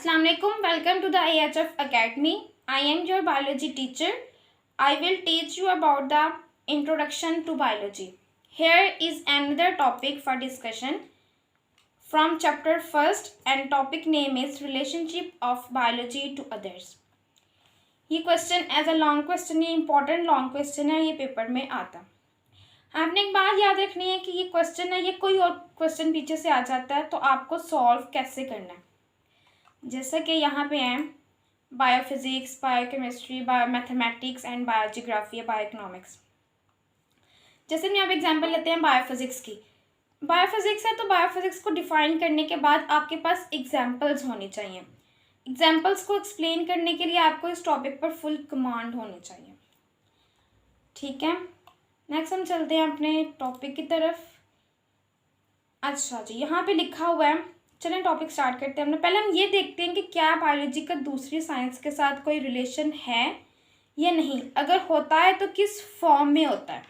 Assalamu alaikum. Welcome to the AHF Academy. I am your biology teacher. I will teach you about the introduction to biology. Here is another topic for discussion from chapter first, and topic name is relationship of biology to others. ये question as a long question, ये important long question है, ये paper में आता। आपने एक बात याद रखनी है कि ये क्वेश्चन है, ये कोई और क्वेश्चन पीछे से आ जाता है तो आपको सॉल्व कैसे करना है। जैसा कि यहाँ पे हैं biophysics, biochemistry, bio mathematics and biogeography या बायोइकोनॉमिक्स। जैसे हम यहाँ पे एग्जांपल लेते हैं बायोफिजिक्स की। बायोफिजिक्स है तो बायोफिजिक्स को डिफाइन करने के बाद आपके पास एग्जांपल्स होनी चाहिए। एग्जांपल्स को एक्सप्लेन करने के लिए आपको इस टॉपिक पर फुल कमांड होनी चाहिए। ठीक है, नेक्स्ट हम चलते हैं अपने टॉपिक की तरफ। अच्छा जी, यहाँ पे लिखा हुआ है, चलें टॉपिक स्टार्ट करते हैं। पहले हम ये देखते हैं कि क्या बायोलॉजी का दूसरी साइंस के साथ कोई रिलेशन है या नहीं, अगर होता है तो किस फॉर्म में होता है।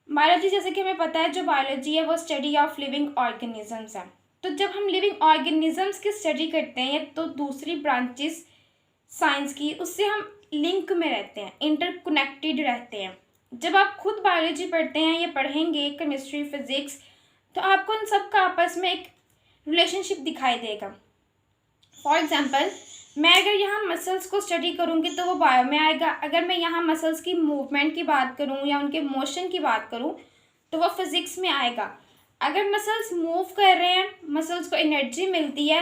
बायोलॉजी, जैसे कि हमें पता है, जो बायोलॉजी है वो स्टडी ऑफ लिविंग ऑर्गेनिजम्स है। तो जब हम लिविंग ऑर्गेनिजम्स की स्टडी करते हैं तो दूसरी ब्रांचेस साइंस की, उससे हम लिंक में रहते हैं, इंटरकनेक्टेड रहते हैं। जब आप खुद बायोलॉजी पढ़ते हैं या पढ़ेंगे केमिस्ट्री, फिजिक्स, तो आपको इन सब का आपस में एक रिलेशनशिप दिखाई देगा। फॉर एग्जांपल, मैं अगर यहाँ मसल्स को स्टडी करूँगी तो वो बायो में आएगा। अगर मैं यहाँ मसल्स की मूवमेंट की बात करूँ या उनके मोशन की बात करूँ तो वो फिजिक्स में आएगा। अगर मसल्स मूव कर रहे हैं, मसल्स को एनर्जी मिलती है,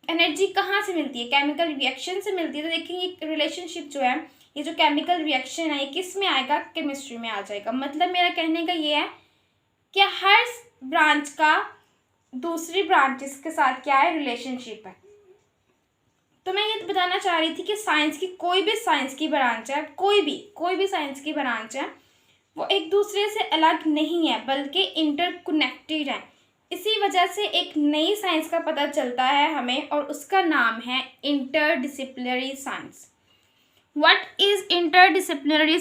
एनर्जी कहाँ से मिलती है? केमिकल रिएक्शन से मिलती है। तो देखेंगे ये रिलेशनशिप जो है, ये जो केमिकल रिएक्शन है, ये किस में आएगा? केमिस्ट्री में आ जाएगा। मतलब मेरा कहने का ये है कि हर ब्रांच का दूसरी ब्रांचेस के साथ क्या है? रिलेशनशिप है। तो मैं ये बताना चाह रही थी कि साइंस की कोई भी साइंस की ब्रांच है, कोई भी साइंस की ब्रांच है, वो एक दूसरे से अलग नहीं है बल्कि इंटरकनेक्टेड है। इसी वजह से एक नई साइंस का पता चलता है हमें, और उसका नाम है interdisciplinary science. What is interdisciplinary?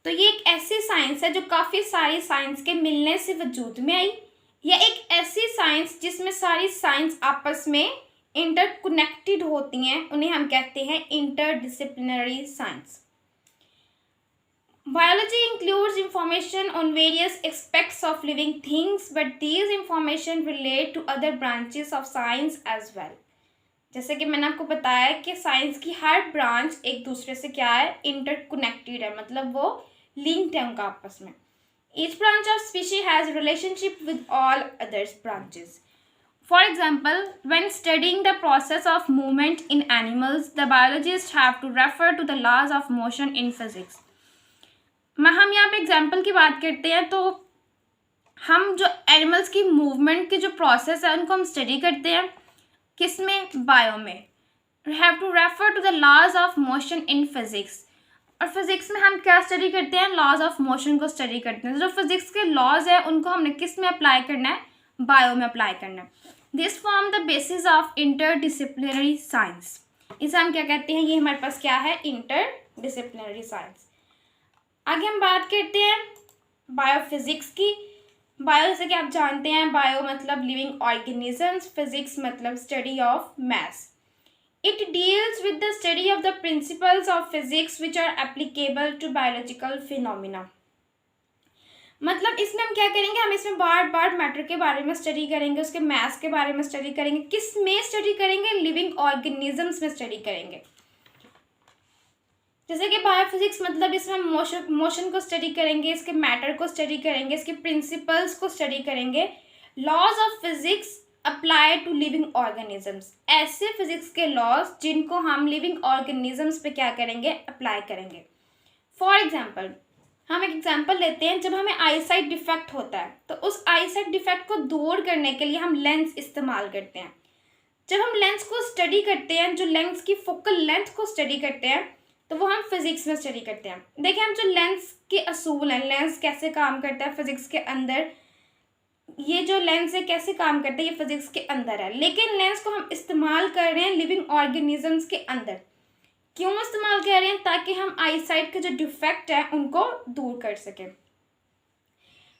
तो ये एक ऐसी साइंस है जो काफ़ी सारी साइंस के मिलने से वजूद में आई, या एक ऐसी साइंस जिसमें सारी साइंस आपस में इंटरकनेक्टेड होती हैं, उन्हें हम कहते हैं interdisciplinary science. Biology includes information on various aspects of living things, but these information relate to other branches of science as well. जैसे कि मैंने आपको बताया कि साइंस की हर ब्रांच एक दूसरे से क्या है? इंटरकनेक्टेड है, मतलब वो लिंक्ड है उनका आपस में। Each branch of species has relationship with all other branches. For example, when studying the process of movement in animals, the biologists have to refer to the laws of motion in physics. हम यहाँ पे example की बात करते हैं तो हम जो एनिमल्स की मूवमेंट की जो प्रोसेस है उनको हम स्टडी करते हैं, किस में? बायो में। We have to refer to the laws of motion in physics. और फिजिक्स में हम क्या स्टडी करते हैं? लॉज ऑफ मोशन को स्टडी करते हैं। जो फिजिक्स के लॉज है उनको हमने किस में अप्लाई करना है? बायो में अप्लाई करना है। This form the basis of interdisciplinary science. इसे हम क्या कहते हैं? ये हमारे पास क्या है? Interdisciplinary science. आगे हम बात करते हैं बायोफिजिक्स की। बायो, जैसे कि आप जानते हैं, बायो मतलब लिविंग ऑर्गेनिजम्स, फिजिक्स मतलब study of maths. It deals with the study of the principles of physics which are applicable to biological phenomena. मतलब इसमें हम क्या करेंगे? हम इसमें बार मैटर के बारे में स्टडी करेंगे, उसके मैथ्स के बारे में स्टडी करेंगे। किस में स्टडी करेंगे? लिविंग ऑर्गेनिजम्स में स्टडी करेंगे। जैसे कि बायोफिजिक्स मतलब इसमें मोशन को स्टडी करेंगे, इसके मैटर को स्टडी करेंगे, इसके प्रिंसिपल्स को स्टडी करेंगे। Laws of physics apply to living organisms, ऐसे फिजिक्स के लॉज जिनको हम लिविंग ऑर्गेनिजम्स पे क्या करेंगे? अप्लाई करेंगे। फॉर एग्जाम्पल, हम एक एग्जाम्पल लेते हैं, जब हमें आईसाइट डिफेक्ट होता है तो उस आईसाइट डिफेक्ट को दूर करने के लिए हम लेंस इस्तेमाल करते हैं। जब हम लेंस को स्टडी करते हैं, जो लेंस की फोकल लेंथ को स्टडी करते हैं, तो वो हम फिजिक्स में स्टडी करते हैं। देखिए, हम जो लेंस के असूल हैं, लेंस कैसे काम करता है फिजिक्स के अंदर, ये जो लेंस है कैसे काम करता है, ये फिजिक्स के अंदर है। लेकिन लेंस को हम इस्तेमाल कर रहे हैं लिविंग ऑर्गेनिजम्स के अंदर। क्यों इस्तेमाल कर रहे हैं? ताकि हम आईसाइट के जो डिफेक्ट है उनको दूर कर सकें।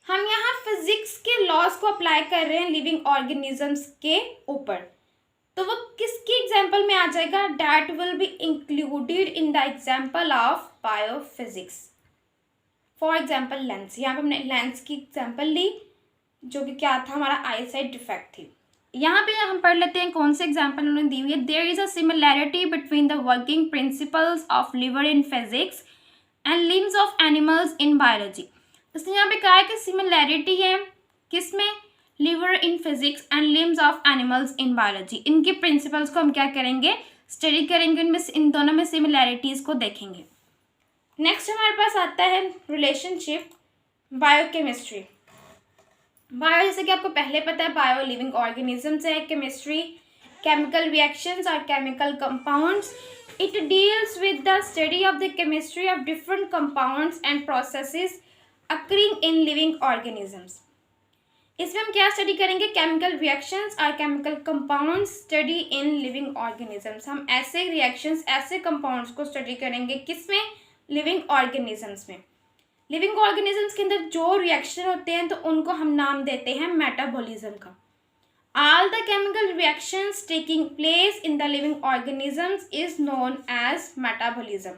हम यहाँ फिजिक्स के लॉज को अप्लाई कर रहे हैं लिविंग ऑर्गेनिजम्स के ऊपर। तो वो एग्जाम्पल में आ जाएगा that will be included in the example of biophysics. For example lens, यहाँ पे हमने लेंस की एग्जाम्पल ली जो कि क्या था, हमारा आई साइट डिफेक्ट थी। यहाँ पे हम पढ़ लेते हैं कौन से एग्जाम्पल उन्होंने दी हुई है। There is a similarity between the working principles of lever in physics and limbs of animals in biology. इसने यहाँ पे कहा है कि सिमिलैरिटी है किसमें, lever in physics and limbs of animals in biology. इनके प्रिंसिपल्स को हम क्या करेंगे, स्टडी करेंगे, इनमें इन दोनों में सिमिलैरिटीज़ को देखेंगे। नेक्स्ट हमारे पास आता है रिलेशनशिप बायोकेमिस्ट्री। बायो जैसे कि आपको पहले पता है बायो लिविंग ऑर्गेनिजम्स है, केमिस्ट्री केमिकल रिएक्शंस और chemical compounds. It deals with the study of the chemistry of different compounds and processes occurring in living organisms. इसमें हम क्या स्टडी करेंगे, केमिकल रिएक्शंस और chemical compounds study in living organisms. हम ऐसे reactions, ऐसे compounds को स्टडी करेंगे किसमें, लिविंग ऑर्गेनिजम्स में। लिविंग ऑर्गेनिजम्स के अंदर जो रिएक्शन होते हैं तो उनको हम नाम देते हैं मेटाबॉलिज्म का। All the chemical reactions taking place in the living organisms is known as metabolism.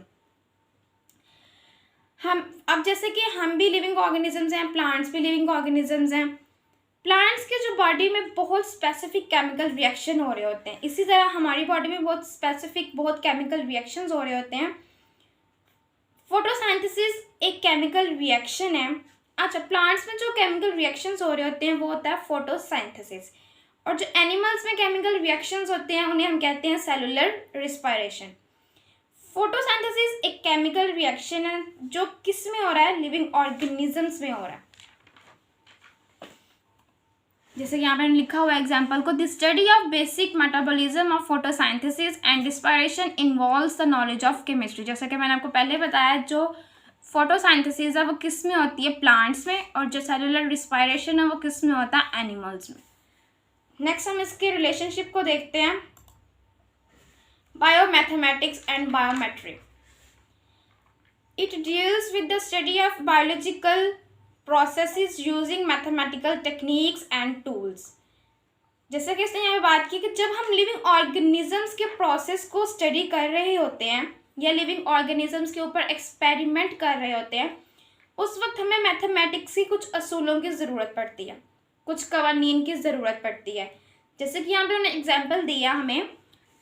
हम अब जैसे कि हम भी लिविंग ऑर्गेनिजम्स हैं, प्लांट्स भी लिविंग ऑर्गेनिजम्स हैं। प्लांट्स के जो बॉडी में बहुत स्पेसिफिक केमिकल रिएक्शन हो रहे होते हैं, इसी तरह हमारी बॉडी में बहुत स्पेसिफिक बहुत केमिकल रिएक्शंस हो रहे होते हैं। फोटोसिंथेसिस एक केमिकल रिएक्शन है। अच्छा, प्लांट्स में जो केमिकल रिएक्शंस हो रहे होते हैं वो होता है फोटोसिंथेसिस, और जो एनिमल्स में केमिकल रिएक्शंस होते हैं उन्हें हम कहते हैं सेलुलर रिस्पायरेशन। फोटोसिंथेसिस एक केमिकल रिएक्शन है जो किस में हो रहा है, लिविंग ऑर्गेनिजम्स में हो रहा है। जैसे यहाँ पे लिखा हुआ एग्जाम्पल को, the study of basic metabolism of photosynthesis and respiration involves the knowledge of chemistry. जैसे कि मैंने आपको पहले बताया जो फोटोसिंथेसिस है वो किस में होती है, प्लांट्स में, और जो सेलुलर रिस्पायरेशन है वो किस में होता है, एनिमल्स में। नेक्स्ट हम इसके रिलेशनशिप को देखते हैं, biomathematics and biometry. It deals with the study of biological processes using mathematical techniques and tools। जैसे कि इसने यहाँ पे बात की कि जब हम लिविंग ऑर्गेनिजम्स के प्रोसेस को स्टडी कर रहे होते हैं या लिविंग ऑर्गेनिजम्स के ऊपर एक्सपेरिमेंट कर रहे होते हैं, उस वक्त हमें मैथमेटिक्स की कुछ असूलों की ज़रूरत पड़ती है, कुछ कवानीन की ज़रूरत पड़ती है। जैसे कि यहाँ पे उन्होंने एग्जाम्पल दिया हमें,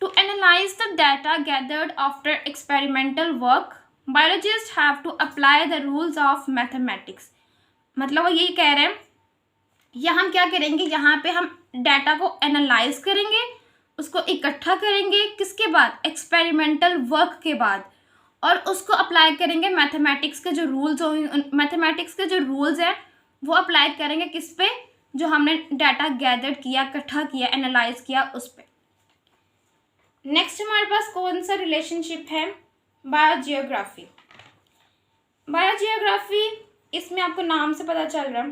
to analyse the data gathered after experimental work biologist have to apply the rules of mathematics. मतलब वो यही कह रहे हैं, या हम क्या करेंगे, यहाँ पे हम डाटा को एनालाइज करेंगे, उसको इकट्ठा करेंगे, किसके बाद, एक्सपेरिमेंटल वर्क के बाद, और उसको अप्लाई करेंगे मैथमेटिक्स के जो रूल्स हो, मैथमेटिक्स के जो रूल्स हैं वो अप्लाई करेंगे किस पे, जो हमने डाटा गैदर किया, इकट्ठा किया, एनालाइज किया, उस पर। नेक्स्ट हमारे पास कौन सा रिलेशनशिप है, बायोजियोग्राफी। बायोजियोग्राफी, इसमें आपको नाम से पता चल रहा है,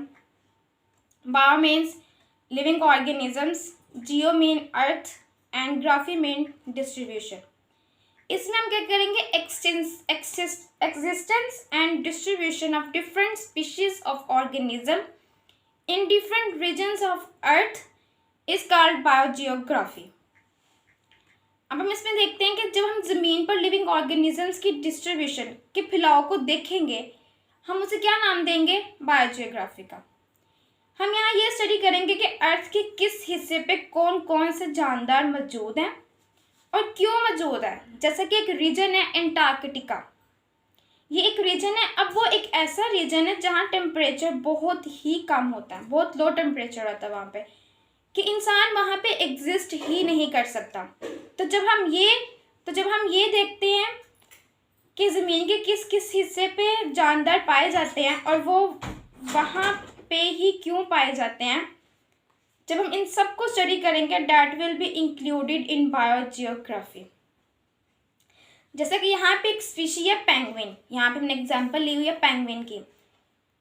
bio means living organisms, geo mean earth and graphy mean distribution. इसमें हम क्या करेंगे, existence and distribution of different species of organism in different regions of earth is called biogeography. अब हम इसमें देखते हैं कि जब हम ज़मीन पर लिविंग ऑर्गेनिजम्स की डिस्ट्रीब्यूशन के फैलाव को देखेंगे, हम उसे क्या नाम देंगे, बायोजियोग्राफी का। हम यहाँ ये स्टडी करेंगे कि अर्थ के किस हिस्से पे कौन कौन से जानदार मौजूद हैं और क्यों मौजूद है। जैसे कि एक रीजन है एंटार्कटिका, ये एक रीजन है। अब वो एक ऐसा रीजन है जहाँ टेम्परेचर बहुत ही कम होता है, बहुत लो टेम्परेचर होता है वहाँ पे, कि इंसान वहाँ पे एग्जिस्ट ही नहीं कर सकता। तो जब हम ये देखते हैं कि ज़मीन के किस किस हिस्से पे जानदार पाए जाते हैं और वो वहाँ पे ही क्यों पाए जाते हैं, जब हम इन सब को स्टडी करेंगे, that will be included in biogeography. जैसे कि यहाँ पे एक स्पीशी है पेंगुइन, यहाँ पे हमने एग्जांपल ली हुई है पेंगुइन की।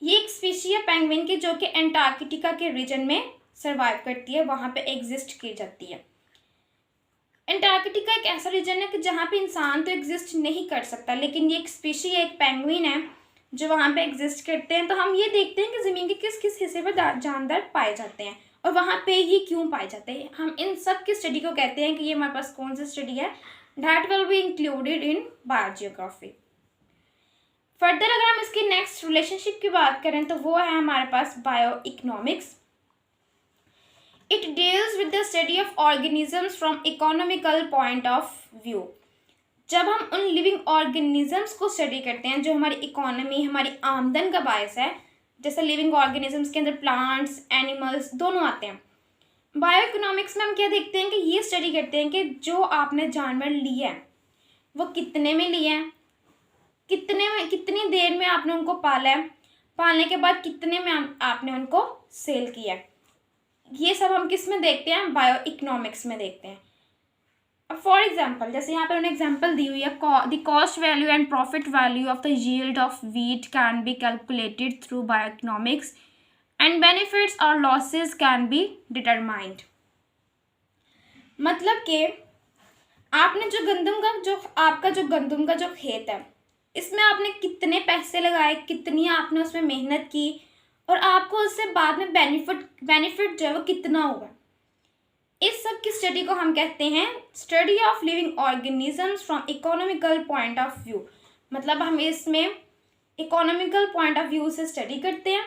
ये एक स्पीशी है पेंगुइन की जो कि एंटार्कटिका के रीजन में सर्वाइव करती है, वहाँ पे एग्जिस्ट की जाती है। एंटार्कटिका एक ऐसा रीजन है कि जहाँ पे इंसान तो एग्जिस्ट नहीं कर सकता, लेकिन ये एक स्पीशी है, एक पेंगुइन है जो वहाँ पे एग्जिस्ट करते हैं। तो हम ये देखते हैं कि ज़मीन के किस किस हिस्से पर जानदार पाए जाते हैं और वहाँ पे ही क्यों पाए जाते हैं। हम इन सब की स्टडी को कहते हैं कि ये हमारे पास कौन सी स्टडी है, that will be included in biogeography. Further अगर हम इसकी नेक्स्ट रिलेशनशिप की बात करें तो वो है हमारे पास bio economics. It deals with the study of organisms from economical point of view. जब हम उन लिविंग ऑर्गेनिजम्स को स्टडी करते हैं जो हमारी इकोनॉमी, हमारी आमदन का बायस है, जैसे लिविंग ऑर्गेनिजम्स के अंदर प्लांट्स, एनिमल्स दोनों आते हैं। बायो इकोनॉमिक्स में हम क्या देखते हैं कि ये स्टडी करते हैं कि जो आपने जानवर लिए हैं वो कितने में लिए हैं, कितनी देर में आपने उनको पाला है, पालने के बाद कितने में आपने उनको सेल किया है। ये सब हम किस में देखते हैं, बायो इकोनॉमिक्स में देखते हैं। फॉर एग्जाम्पल जैसे यहाँ पर उन्होंने एग्जाम्पल दी हुई है, the cost value and profit value of the yield of wheat can be calculated through bio economics and benefits और लॉसेस कैन बी डिटरमाइंड। मतलब कि आपने जो गंदम का जो खेत है, इसमें आपने कितने पैसे लगाए, कितनी आपने उसमें मेहनत की और आपको उससे बाद में बेनिफिट जो है वो कितना हुआ। इस सब की स्टडी को हम कहते हैं study of living organisms from economical point of view. मतलब हम इसमें इकोनॉमिकल पॉइंट ऑफ व्यू से स्टडी करते हैं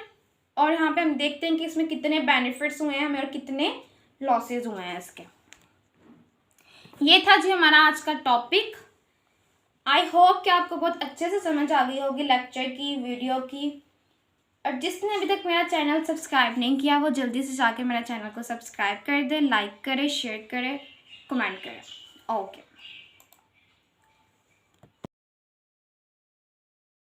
और यहाँ पे हम देखते हैं कि इसमें कितने बेनिफिट्स हुए हैं हमें और कितने लॉसेज हुए हैं इसके। ये था जी हमारा आज का टॉपिक। आई होप कि आपको बहुत अच्छे से समझ आ गई होगी लेक्चर की, वीडियो की। और जिसने अभी तक मेरा चैनल सब्सक्राइब नहीं किया वो जल्दी से जाके मेरा चैनल को सब्सक्राइब कर दे, लाइक करे, शेयर करे, कमेंट करे। ओके।